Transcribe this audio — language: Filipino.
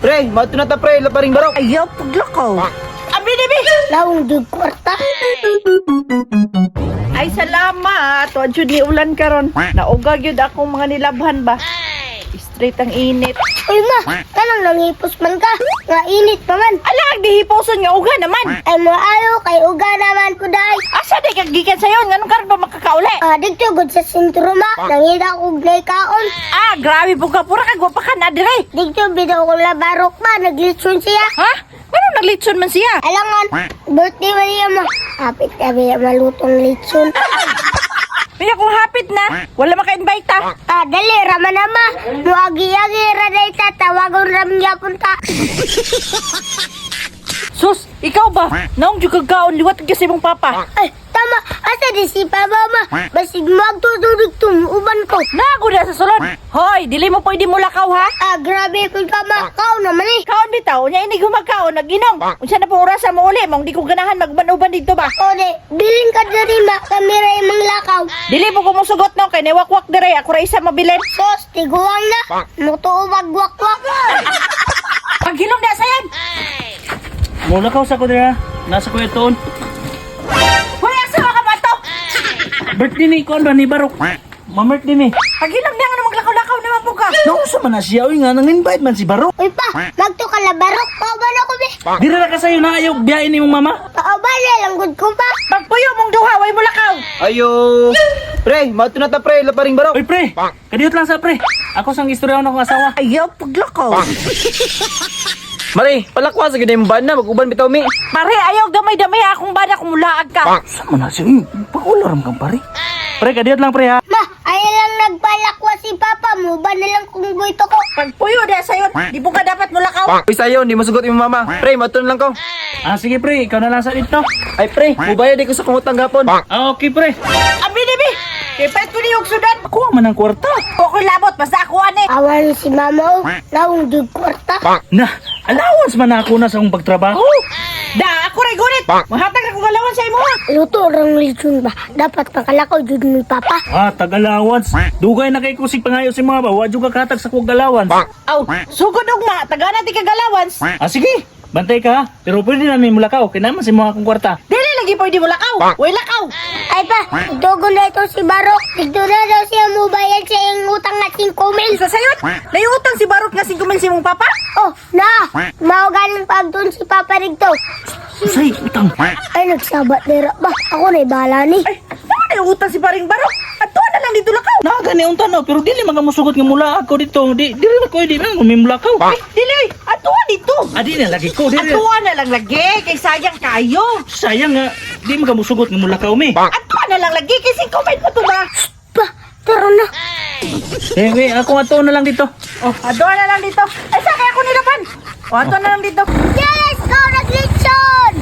Pre, mato na ta pre, laparing barok. Ayaw, paglakaw. Abi dibi. Lawang dug kwarta. Ay salamat. Tuwa jud ni ulan karon. Naugag yun akong mga nilabhan ba. Straight ang init. Uy ma, kanang nangipos man ka. Nga init pa man. Alag, dihiposon nga uga naman. Ay mo ayo kay uga naman ko dahi. Asa di kagikan sayo? Nganong karon ba makakauli? Dito gud sa sentro ma. Nangita ko glay kaon. Grabe po ka. Pura ka, gwapa ka na dire. Dito bidaw ko labarok ma. Naglitson siya. Ha? Anong naglitson man siya? Alangan, birthday man niya ma. Hapit kami malutong litson. Kaya kung hapit na, wala maka-invite ta. Dali, rama na ma. Muagi-agi, raday ta. Tawagon ram niya punta. Sus, ikaw ba? Naong jud kagaon liwat kasi mong papa. Ay, tama. Asa di si Papa ma. Basig magtutulog tumuuban ko. Nago na sa sulod. Hoy, dili mo pwede mo lakaw ha? Grabe kung ka ma. Kao naman eh. Kaon bitaw, nya inig humagkaon naginom. Unsa na po orasan mo uli, mong di ko ganahan magbanuban dito ba? O de, bilin ka diri ma. Kamera imong lakaw. Dili mo kumusugot no kay niwakwak dire, ako ra isa mabilin. Sos, tiguang na. Mutuo magwakwak. Paghilom na sayan. Mula ka sa ko dira. Nasa ko itoon. Hoy, asa ka mato? Birthday ni kon ba ni barok? Ma-birthday ni. Paghilom na nga maglakaw-lakaw naman po ka. Nausa man na siya, uy nga nang invite man si barok. Uy pa, magto ka labarok. Kauban ako be. Dira na ka sayo na ayaw biyain ni mong mama. Kauban na lang gud ko pa. Pagpuyo mong duha, way mo lakaw. Ayo. Pre, mato na ta pre, laparing barok. Uy pre, kadiyot lang sa pre. Ako sang istorya ng akong asawa. Ayaw, paglakaw. Mari, palakwa sa gid mo ba na mag-uban bitaw mi. Pare, ayaw damay-damay akong bana kung mulaag ka. Sama na siya, pakular kang pare. Pre, kadiyot lang pre ha. Ma, ay lang nagpalakwa si Papa mo. Ba na lang kung buito ko. Pagpuyo na sayon, di mo ka dapat mulakaw. Uy sayo, di mo sugot imong mama. Pre, mato na lang ko. Sige pre, ikaw na lang sa dito. Ay pre, mubayad ko sa kungutang gapon. Okay pre. Abi dibi. Kipait ko niyong sudan. Kuha man ang kwarta. Ako labot, basta ako ani. Awan si Mama o. Lawang dug kwarta. Na, allowance man ako na sa akong pagtrabaho. Da, ako rin gunit. Mahatag na kong galawan sa imo ha. Luto rang litson ba? Dapat makalakaw jud ni Papa. Tag-allowance. Dugay na kay kusig pangayo si mga ba. Wadyo ka katag sa kong allowance. Aw, sugod ugma, taga na ti kagallawans. Sige, bantay ka ha. Pero pwede namin mulakaw. Kinaman si mga akong kwarta. Dili lagi pwede mo lakaw. Way lakaw. Ay pa, dogo na ito si Barok. Dito na daw siya mo bayad sa iyong utang na 5,000. Sa sayot, nayutang si Barot nga 5,000 si mong papa. Oh, na! Mao galing pagdun si Papa Rigto. Say, utang. Ay, nagsabat nira ba? Ako na ibala ni. Ay, naman nayutang si Paring Barot. At tuwa na lang dito lakaw. Naga ni ang tanaw, pero dili mga musugot nga mula ako dito. Dili na ko, di man may mulakaw. Ay, dili, at tuwa dito. Di na lagi ko. At tuwa na lang lagi, kay sayang kayo. Sayang nga, di mga musugot nga mulakaw mi. At tuwa na lang lagi, kay 5,000 mo to ba? Pa, tara na. Ako ato na lang dito. Oh, adoa na lang dito. Ay, sa kaya ako nilaban. O, ato na lang dito. Yeah, let's go! Naglitsyon!